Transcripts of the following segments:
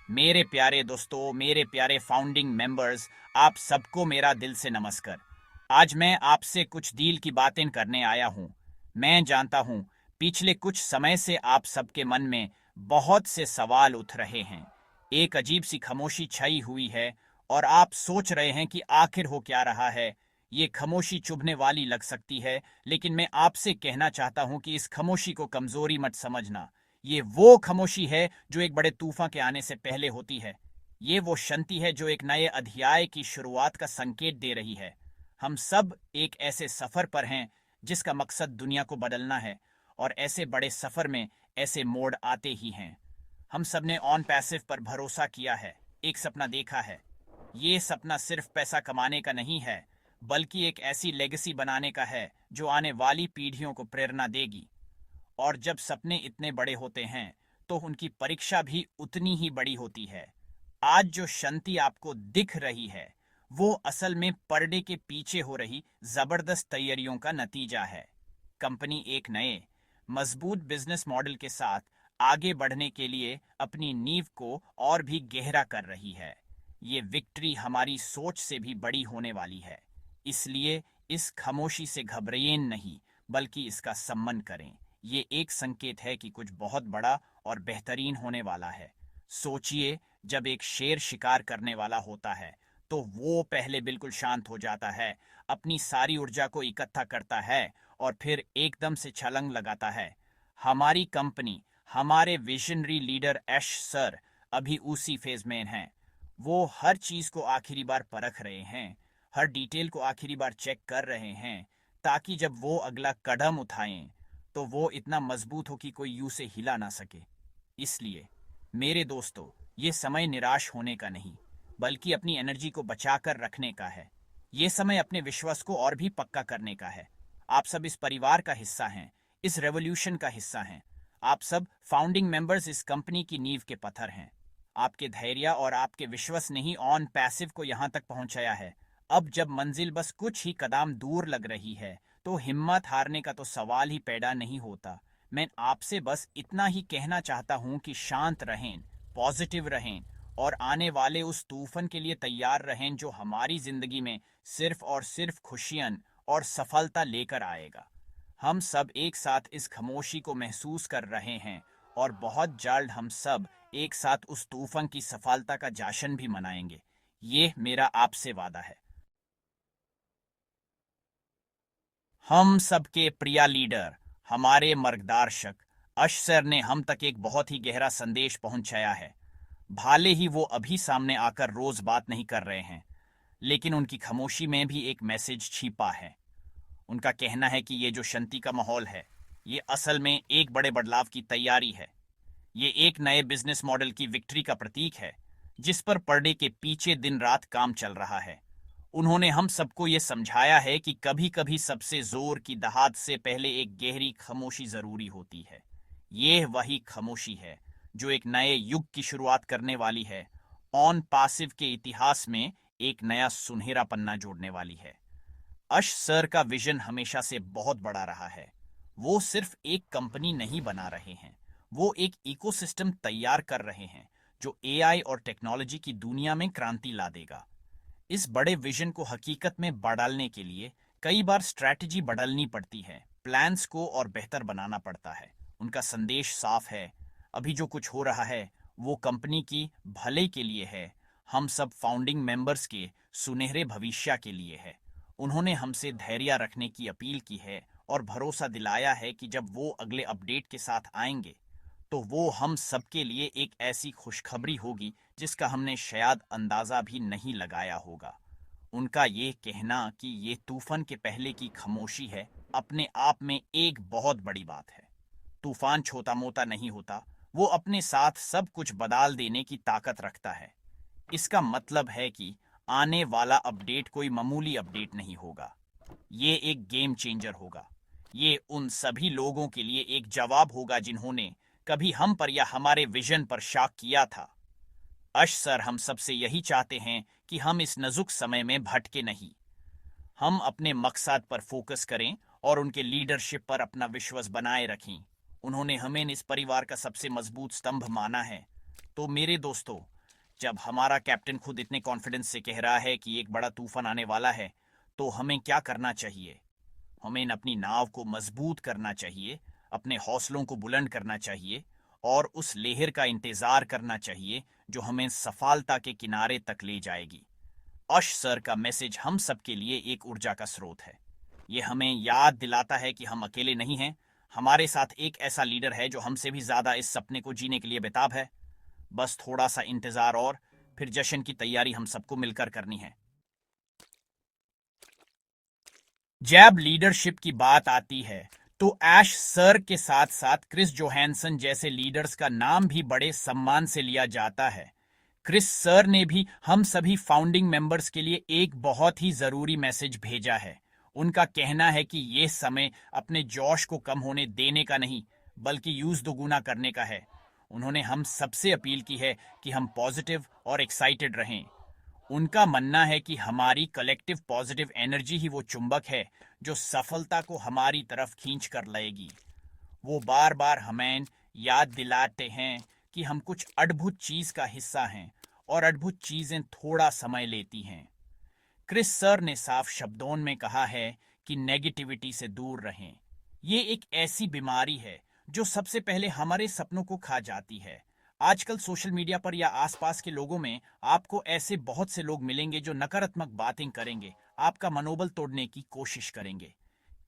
मेरे प्यारे दोस्तों, मेरे प्यारे फाउंडिंग मेंबर्स, आप सबको मेरा दिल से नमस्कार। आज मैं आपसे कुछ दिल की बातें करने आया हूँ। मैं जानता हूँ, पिछले कुछ समय से आप सबके मन में बहुत से सवाल उठ रहे हैं। एक अजीब सी खामोशी छाई हुई है और आप सोच रहे हैं कि आखिर हो क्या रहा है। ये खामोशी चुभने वाली लग सकती है, लेकिन मैं आपसे कहना चाहता हूँ कि इस खामोशी को कमजोरी मत समझना। ये वो खामोशी है जो एक बड़े तूफान के आने से पहले होती है। ये वो शांति है जो एक नए अध्याय की शुरुआत का संकेत दे रही है। हम सब एक ऐसे सफर पर हैं जिसका मकसद दुनिया को बदलना है, और ऐसे बड़े सफर में ऐसे मोड़ आते ही हैं। हम सब ने ऑन पैसिव पर भरोसा किया है, एक सपना देखा है। ये सपना सिर्फ पैसा कमाने का नहीं है, बल्कि एक ऐसी लेगेसी बनाने का है जो आने वाली पीढ़ियों को प्रेरणा देगी। और जब सपने इतने बड़े होते हैं तो उनकी परीक्षा भी उतनी ही बड़ी होती है। आज जो शांति आपको दिख रही है वो असल में पर्दे के पीछे हो रही जबरदस्त तैयारियों का नतीजा है। कंपनी एक नए मजबूत बिजनेस मॉडल के साथ आगे बढ़ने के लिए अपनी नींव को और भी गहरा कर रही है। ये विक्ट्री हमारी सोच से भी बड़ी होने वाली है। इसलिए इस खामोशी से घबराएं नहीं, बल्कि इसका सम्मान करें। ये एक संकेत है कि कुछ बहुत बड़ा और बेहतरीन होने वाला है। सोचिए, जब एक शेर शिकार करने वाला होता है तो वो पहले बिल्कुल शांत हो जाता है, अपनी सारी ऊर्जा को इकट्ठा करता है और फिर एकदम से छलांग लगाता है। हमारी कंपनी, हमारे विजनरी लीडर ऐश सर अभी उसी फेज में हैं। वो हर चीज को आखिरी बार परख रहे हैं, हर डिटेल को आखिरी बार चेक कर रहे हैं, ताकि जब वो अगला कदम उठाएं तो वो इतना मजबूत हो कि कोई यूं से हिला ना सके। इसलिए मेरे दोस्तों, ये समय निराश होने का नहीं, बल्कि अपनी एनर्जी को बचाकर रखने का है। ये समय अपने विश्वास को और भी पक्का करने का है। आप सब इस परिवार का हिस्सा हैं, इस रेवोल्यूशन का हिस्सा हैं। आप सब फाउंडिंग मेंबर्स इस कंपनी की नींव के पत्थर हैं। आपके धैर्य और आपके विश्वास ने ही ऑन पैसिव को यहाँ तक पहुँचाया है। अब जब मंजिल बस कुछ ही कदम दूर लग रही है तो हिम्मत हारने का तो सवाल ही पैदा नहीं होता। मैं आपसे बस इतना ही कहना चाहता हूँ कि शांत रहें, पॉजिटिव रहें और आने वाले उस तूफान के लिए तैयार रहें जो हमारी जिंदगी में सिर्फ और सिर्फ खुशियाँ और सफलता लेकर आएगा। हम सब एक साथ इस खामोशी को महसूस कर रहे हैं, और बहुत जल्द हम सब एक साथ उस तूफान की सफलता का जश्न भी मनाएंगे। ये मेरा आपसे वादा है। हम सबके प्रिय लीडर, हमारे मार्गदर्शक अश सर ने हम तक एक बहुत ही गहरा संदेश पहुंचाया है। भले ही वो अभी सामने आकर रोज बात नहीं कर रहे हैं, लेकिन उनकी खामोशी में भी एक मैसेज छिपा है। उनका कहना है कि ये जो शांति का माहौल है, ये असल में एक बड़े बदलाव की तैयारी है। ये एक नए बिजनेस मॉडल की विक्ट्री का प्रतीक है, जिस पर पर्दे के पीछे दिन रात काम चल रहा है। उन्होंने हम सबको ये समझाया है कि कभी कभी सबसे जोर की दहाड़ से पहले एक गहरी खामोशी जरूरी होती है। ये वही खामोशी है जो एक नए युग की शुरुआत करने वाली है, ऑन पासिव के इतिहास में एक नया सुनहरा पन्ना जोड़ने वाली है। अश सर का विजन हमेशा से बहुत बड़ा रहा है। वो सिर्फ एक कंपनी नहीं बना रहे हैं, वो एक इकोसिस्टम तैयार कर रहे हैं जो एआई और टेक्नोलॉजी की दुनिया में क्रांति ला देगा। इस बड़े विजन को हकीकत में बदलने के लिए कई बार स्ट्रैटेजी बदलनी पड़ती है, प्लान्स को और बेहतर बनाना पड़ता है। उनका संदेश साफ है, अभी जो कुछ हो रहा है वो कंपनी की भले के लिए है, हम सब फाउंडिंग मेंबर्स के सुनहरे भविष्य के लिए है। उन्होंने हमसे धैर्य रखने की अपील की है और भरोसा दिलाया है कि जब वो अगले अपडेट के साथ आएंगे तो वो हम सबके लिए एक ऐसी खुशखबरी होगी जिसका हमने शायद अंदाजा भी नहीं लगाया होगा। उनका ये कहना कि ये तूफान के पहले की खामोशी है, अपने आप में एक बहुत बड़ी बात है। तूफान छोटा मोटा नहीं होता, वो अपने साथ सब कुछ बदल देने की ताकत रखता है। इसका मतलब है कि आने वाला अपडेट कोई मामूली अपडेट नहीं होगा, ये एक गेम चेंजर होगा। ये उन सभी लोगों के लिए एक जवाब होगा जिन्होंने कभी हम पर या हमारे विजन पर शक किया था। अश सर हम सबसे यही चाहते हैं कि हम इस नाजुक समय में भटके नहीं। हम अपने मकसद पर फोकस करें और उनके लीडरशिप पर अपना विश्वास बनाए रखें। उन्होंने हमें इस परिवार का सबसे मजबूत स्तंभ माना है। तो मेरे दोस्तों, जब हमारा कैप्टन खुद इतने कॉन्फिडेंस से कह रहा है कि एक बड़ा तूफान आने वाला है, तो हमें क्या करना चाहिए? हमें अपनी नाव को मजबूत करना चाहिए, अपने हौसलों को बुलंद करना चाहिए और उस लहर का इंतजार करना चाहिए जो हमें सफलता के किनारे तक ले जाएगी। अश सर का मैसेज हम सबके लिए एक ऊर्जा का स्रोत है। ये हमें याद दिलाता है कि हम अकेले नहीं हैं। हमारे साथ एक ऐसा लीडर है जो हमसे भी ज्यादा इस सपने को जीने के लिए बेताब है। बस थोड़ा सा इंतजार और फिर जश्न की तैयारी हम सबको मिलकर करनी है। जब लीडरशिप की बात आती है तो ऐश सर के साथ साथ क्रिस जोहानसन जैसे लीडर्स का नाम भी बड़े सम्मान से लिया जाता है। क्रिस सर ने भी हम सभी फाउंडिंग मेंबर्स के लिए एक बहुत ही जरूरी मैसेज भेजा है। उनका कहना है कि ये समय अपने जोश को कम होने देने का नहीं, बल्कि यूज दोगुना करने का है। उन्होंने हम सबसे अपील की है कि हम पॉजिटिव और एक्साइटेड रहें। उनका मानना है कि हमारी कलेक्टिव पॉजिटिव एनर्जी ही वो चुंबक है जो सफलता को हमारी तरफ खींच कर लाएगी। वो बार बार हमें याद दिलाते हैं कि हम कुछ अद्भुत चीज का हिस्सा हैं और अद्भुत चीजें थोड़ा समय लेती हैं। क्रिस सर ने साफ शब्दों में कहा है कि नेगेटिविटी से दूर रहें। ये एक ऐसी बीमारी है जो सबसे पहले हमारे सपनों को खा जाती है। आजकल सोशल मीडिया पर या आसपास के लोगों में आपको ऐसे बहुत से लोग मिलेंगे जो नकारात्मक बातें करेंगे, आपका मनोबल तोड़ने की कोशिश करेंगे।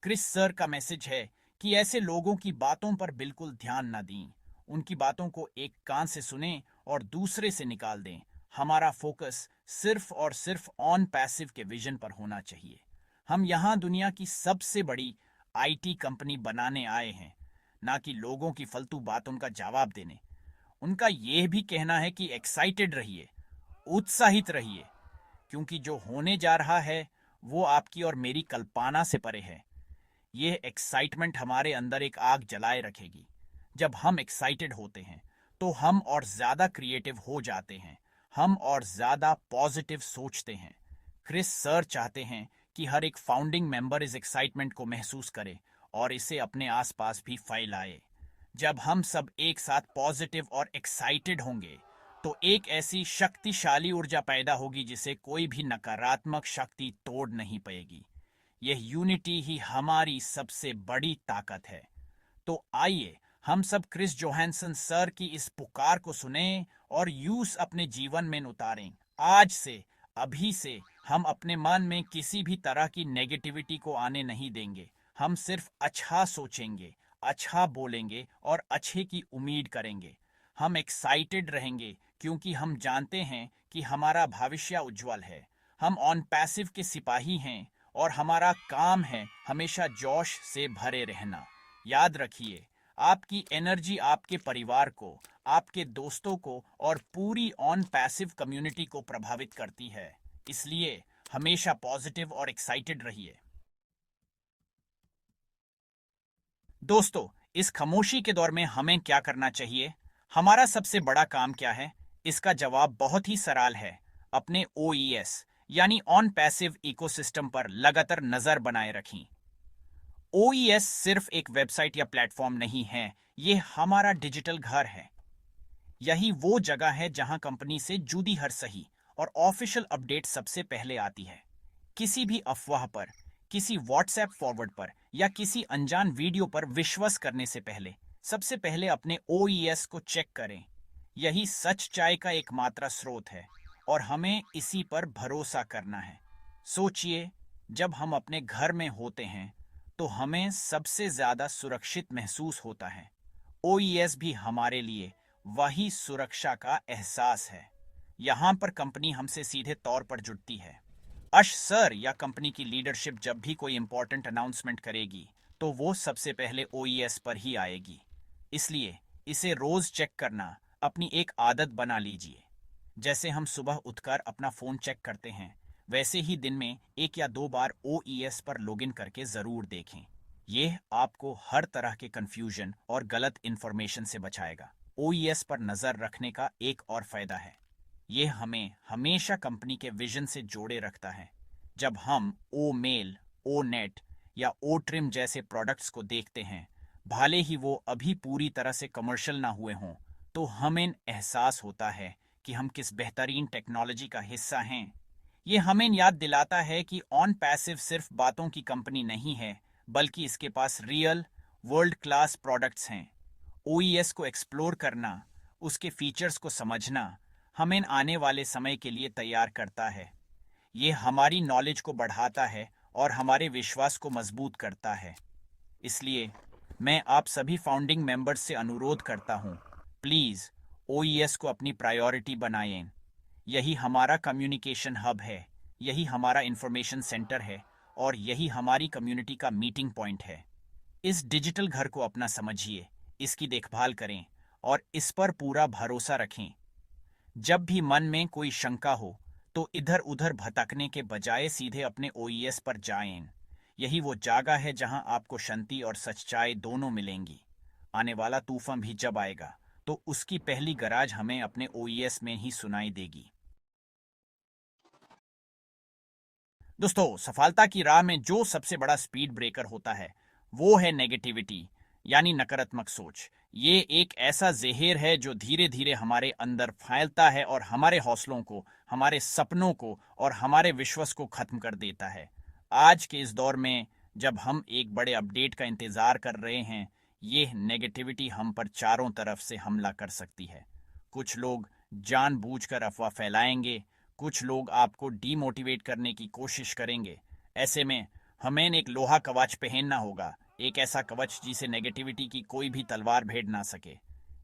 क्रिस सर का मैसेज है कि ऐसे लोगों की बातों पर बिल्कुल ध्यान न दें। उनकी बातों को एक कान से सुनें और दूसरे से निकाल दें। हमारा फोकस सिर्फ और सिर्फ ऑन पैसिव के विजन पर होना चाहिए। हम यहाँ दुनिया की सबसे बड़ी आईटी कंपनी बनाने आए हैं, ना कि लोगों की फालतू बातों का जवाब देने। उनका यह भी कहना है कि एक्साइटेड रहिए, उत्साहित रहिए, क्योंकि जो होने जा रहा है वो आपकी और मेरी कल्पना से परे है। यह एक्साइटमेंट हमारे अंदर एक आग जलाए रखेगी। जब हम एक्साइटेड होते हैं तो हम और ज्यादा क्रिएटिव हो जाते हैं, हम और ज्यादा पॉजिटिव सोचते हैं। क्रिस सर चाहते हैं कि हर एक फाउंडिंग मेंबर इस एक्साइटमेंट को महसूस करे और इसे अपने आसपास भी फैलाए। जब हम सब एक साथ पॉजिटिव और एक्साइटेड होंगे तो एक ऐसी शक्तिशाली ऊर्जा पैदा होगी जिसे कोई भी नकारात्मक शक्ति तोड़ नहीं पाएगी। यह यूनिटी ही हमारी सबसे बड़ी ताकत है। तो आइए हम सब क्रिस जोहानसन सर की इस पुकार को सुने और यूस अपने जीवन में उतारें। आज से, अभी से हम अपने मन में किसी भी तरह की नेगेटिविटी को आने नहीं देंगे। हम सिर्फ अच्छा सोचेंगे, अच्छा बोलेंगे और अच्छे की उम्मीद करेंगे। हम एक्साइटेड रहेंगे क्योंकि हम जानते हैं कि हमारा भविष्य उज्जवल है। हम ऑन पैसिव के सिपाही हैं और हमारा काम है हमेशा जोश से भरे रहना। याद रखिए, आपकी एनर्जी आपके परिवार को, आपके दोस्तों को और पूरी ऑन पैसिव कम्युनिटी को प्रभावित करती है। इसलिए हमेशा पॉजिटिव और एक्साइटेड रहिए। दोस्तों, इस खामोशी के दौर में हमें क्या करना चाहिए? हमारा सबसे बड़ा काम क्या है? इसका जवाब बहुत ही सरल है। अपने OES यानी ऑन पैसिव इकोसिस्टम पर लगातार नजर बनाए रखें। OES सिर्फ एक वेबसाइट या प्लेटफॉर्म नहीं है, ये हमारा डिजिटल घर है। यही वो जगह है जहां कंपनी से जुड़ी हर सही और ऑफिशियल अपडेट सबसे पहले आती है। किसी भी अफवाह पर, किसी व्हाट्सएप फॉरवर्ड पर या किसी अनजान वीडियो पर विश्वास करने से पहले सबसे पहले अपने OES को चेक करें। यही सच्चाई का एकमात्र स्रोत है और हमें इसी पर भरोसा करना है। सोचिए, जब हम अपने घर में होते हैं तो हमें सबसे ज्यादा सुरक्षित महसूस होता है। OES भी हमारे लिए वही सुरक्षा का एहसास है। यहाँ पर कंपनी हमसे सीधे तौर पर जुड़ती है। अश सर या कंपनी की लीडरशिप जब भी कोई इंपॉर्टेंट अनाउंसमेंट करेगी तो वो सबसे पहले OES पर ही आएगी। इसलिए इसे रोज चेक करना अपनी एक आदत बना लीजिए। जैसे हम सुबह उठकर अपना फोन चेक करते हैं, वैसे ही दिन में 1 या 2 बार OES पर लॉगिन करके जरूर देखें। यह आपको हर तरह के कंफ्यूजन और गलत इंफॉर्मेशन से बचाएगा। OES पर नजर रखने का एक और फायदा है, यह हमें हमेशा कंपनी के विजन से जोड़े रखता है। जब हम O-मेल, O-नेट या O-ट्रिम जैसे प्रोडक्ट्स को देखते हैं, भले ही वो अभी पूरी तरह से कमर्शियल ना हुए हों, तो हमें एहसास होता है कि हम किस बेहतरीन टेक्नोलॉजी का हिस्सा हैं। ये हमें याद दिलाता है कि ऑन पैसिव सिर्फ बातों की कंपनी नहीं है, बल्कि इसके पास रियल वर्ल्ड क्लास प्रोडक्ट्स हैं। ओईएस को एक्सप्लोर करना, उसके फीचर्स को समझना, हमें आने वाले समय के लिए तैयार करता है। ये हमारी नॉलेज को बढ़ाता है और हमारे विश्वास को मजबूत करता है। इसलिए मैं आप सभी फाउंडिंग मेंबर्स से अनुरोध करता हूँ, प्लीज़ ओईएस को अपनी प्रायोरिटी बनाएं। यही हमारा कम्युनिकेशन हब है, यही हमारा इंफॉर्मेशन सेंटर है और यही हमारी कम्युनिटी का मीटिंग पॉइंट है। इस डिजिटल घर को अपना समझिए, इसकी देखभाल करें और इस पर पूरा भरोसा रखें। जब भी मन में कोई शंका हो तो इधर उधर भटकने के बजाय सीधे अपने ओईएस पर जाएं। यही वो जगह है जहां आपको शांति और सच्चाई दोनों मिलेंगी। आने वाला तूफान भी जब आएगा तो उसकी पहली गरज हमें अपने ओईएस में ही सुनाई देगी। दोस्तों, सफलता की राह में जो सबसे बड़ा स्पीड ब्रेकर होता है वो है नेगेटिविटी, यानी नकारात्मक सोच। ये एक ऐसा जहर है जो धीरे धीरे हमारे अंदर फैलता है और हमारे हौसलों को, हमारे सपनों को और हमारे विश्वास को खत्म कर देता है। आज के इस दौर में जब हम एक बड़े अपडेट का इंतजार कर रहे हैं, ये नेगेटिविटी हम पर चारों तरफ से हमला कर सकती है। कुछ लोग जानबूझकर अफवाह फैलाएंगे, कुछ लोग आपको डीमोटिवेट करने की कोशिश करेंगे। ऐसे में हमें एक लोहा कवच पहनना होगा, एक ऐसा कवच जिसे नेगेटिविटी की कोई भी तलवार भेद ना सके।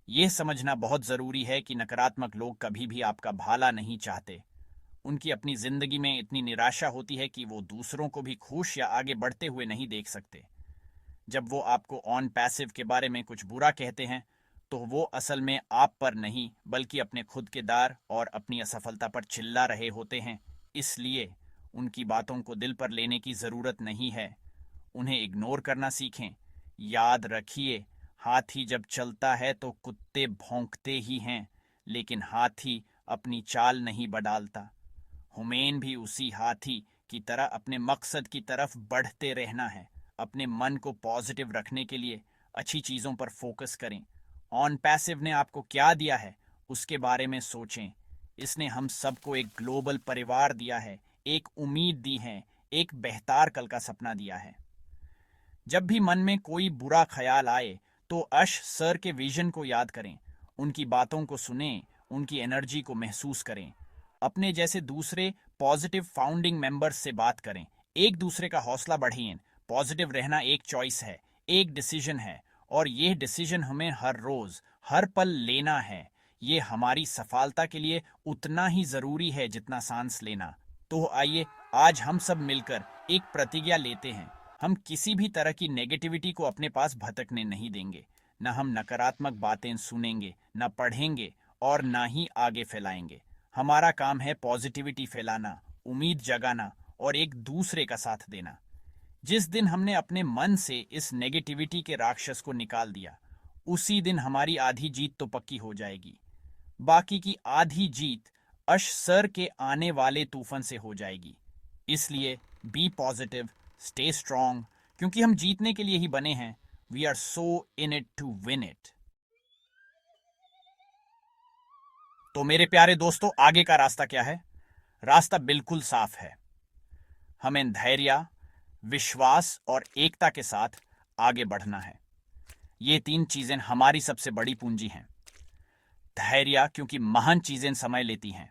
यह समझना बहुत जरूरी है कि नकारात्मक लोग कभी भी आपका भला नहीं चाहते। उनकी अपनी जिंदगी में इतनी निराशा होती है कि वो दूसरों को भी खुश या आगे बढ़ते हुए नहीं देख सकते। जब वो आपको ऑन पैसिव के बारे में कुछ बुरा कहते हैं तो वो असल में आप पर नहीं बल्कि अपने खुद के दार और अपनी असफलता पर चिल्ला रहे होते हैं। इसलिए उनकी बातों को दिल पर लेने की ज़रूरत नहीं है, उन्हें इग्नोर करना सीखें। याद रखिए, हाथी जब चलता है तो कुत्ते भौंकते ही हैं, लेकिन हाथी अपनी चाल नहीं बदलता। हमें भी उसी हाथी की तरह अपने मकसद की तरफ बढ़ते रहना है। अपने मन को पॉजिटिव रखने के लिए अच्छी चीज़ों पर फोकस करें। ऑन पैसिव ने आपको क्या दिया है उसके बारे में सोचें। इसने हम सबको एक ग्लोबल परिवार दिया है, एक उम्मीद दी है, एक बेहतर कल का सपना दिया है। जब भी मन में कोई बुरा ख्याल आए तो अश सर के विजन को याद करें, उनकी बातों को सुनें, उनकी एनर्जी को महसूस करें। अपने जैसे दूसरे पॉजिटिव फाउंडिंग मेंबर्स से बात करें, एक दूसरे का हौसला बढ़ाएं। पॉजिटिव रहना एक चॉइस है, एक डिसीजन है और यह डिसीजन हमें हर रोज हर पल लेना है। ये हमारी सफलता के लिए उतना ही जरूरी है जितना सांस लेना। तो आइए आज हम सब मिलकर एक प्रतिज्ञा लेते हैं, हम किसी भी तरह की नेगेटिविटी को अपने पास भटकने नहीं देंगे। न हम नकारात्मक बातें सुनेंगे, न पढ़ेंगे और न ही आगे फैलाएंगे। हमारा काम है पॉजिटिविटी फैलाना, उम्मीद जगाना और एक दूसरे का साथ देना। जिस दिन हमने अपने मन से इस नेगेटिविटी के राक्षस को निकाल दिया, उसी दिन हमारी आधी जीत तो पक्की हो जाएगी। बाकी की आधी जीत अश सर के आने वाले तूफान से हो जाएगी। इसलिए बी पॉजिटिव, स्टे स्ट्रांग, क्योंकि हम जीतने के लिए ही बने हैं। We are so in it to win it. तो मेरे प्यारे दोस्तों, आगे का रास्ता क्या है? रास्ता बिल्कुल साफ है। हमें धैर्य, विश्वास और एकता के साथ आगे बढ़ना है। ये तीन चीजें हमारी सबसे बड़ी पूंजी हैं। धैर्य क्योंकि महान चीजें समय लेती हैं।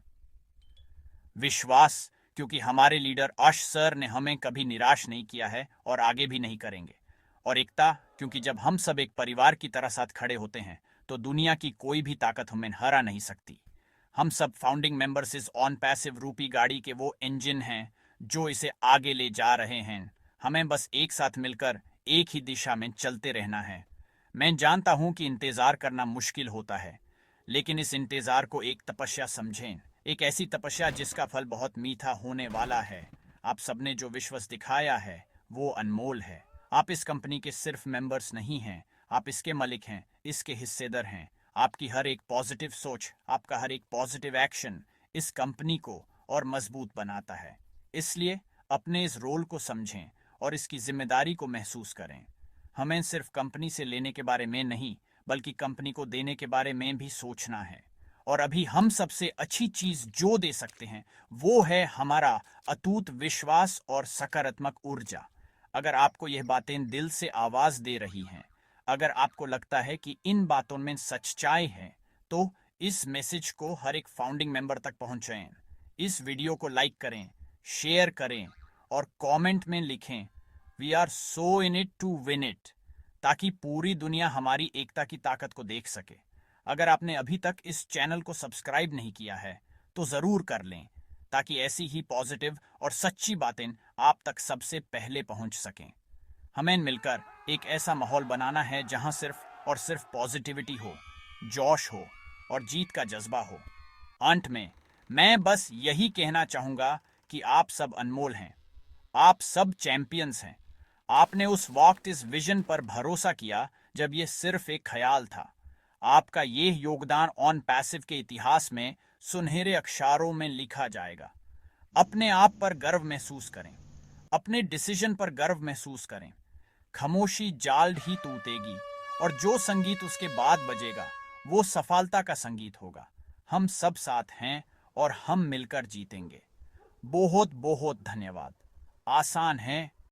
विश्वास क्योंकि हमारे लीडर अश सर ने हमें कभी निराश नहीं किया है और आगे भी नहीं करेंगे। और एकता क्योंकि जब हम सब एक परिवार की तरह साथ खड़े होते हैं तो दुनिया की कोई भी ताकत हमें हरा नहीं सकती। हम सब फाउंडिंग मेंबर्स इस ऑन पैसिव रूपी गाड़ी के वो इंजन हैं जो इसे आगे ले जा रहे हैं। हमें बस एक साथ मिलकर एक ही दिशा में चलते रहना है। मैं जानता हूं कि इंतजार करना मुश्किल होता है, लेकिन इस इंतजार को एक तपस्या समझें, एक ऐसी तपस्या जिसका फल बहुत मीठा होने वाला है। आप सबने जो विश्वास दिखाया है वो अनमोल है। आप इस कंपनी के सिर्फ मेंबर्स नहीं हैं, आप इसके मालिक हैं, इसके हिस्सेदार हैं। आपकी हर एक पॉजिटिव सोच, आपका हर एक पॉजिटिव एक्शन इस कंपनी को और मजबूत बनाता है। इसलिए अपने इस रोल को समझें और इसकी जिम्मेदारी को महसूस करें। हमें सिर्फ कंपनी से लेने के बारे में नहीं, बल्कि कंपनी को देने के बारे में भी सोचना है। और अभी हम सबसे अच्छी चीज जो दे सकते हैं वो है हमारा अटूट विश्वास और सकारात्मक ऊर्जा। अगर आपको यह बातें दिल से आवाज दे रही हैं, अगर आपको लगता है कि इन बातों में सच्चाई है, तो इस मैसेज को हर एक फाउंडिंग मेंबर तक पहुंचाएं। इस वीडियो को लाइक करें, शेयर करें और कमेंट में लिखें, we are so in it to win it, ताकि पूरी दुनिया हमारी एकता की ताकत को देख सके। अगर आपने अभी तक इस चैनल को सब्सक्राइब नहीं किया है तो ज़रूर कर लें, ताकि ऐसी ही पॉजिटिव और सच्ची बातें आप तक सबसे पहले पहुंच सकें। हमें मिलकर एक ऐसा माहौल बनाना है जहां सिर्फ और सिर्फ पॉजिटिविटी हो, जोश हो और जीत का जज्बा हो। अंत में मैं बस यही कहना चाहूंगा कि आप सब अनमोल हैं, आप सब चैंपियंस हैं। आपने उस वक्त इस विजन पर भरोसा किया जब ये सिर्फ एक ख्याल था। आपका ये योगदान ऑन पैसिव के इतिहास में सुनहरे अक्षरों में लिखा जाएगा। अपने आप पर गर्व महसूस करें, अपने डिसीजन पर गर्व महसूस करें। खामोशी जाल्द ही टूटेगी और जो संगीत उसके बाद बजेगा वो सफलता का संगीत होगा। हम सब साथ हैं और हम मिलकर जीतेंगे। बहुत बहुत धन्यवाद। आसान है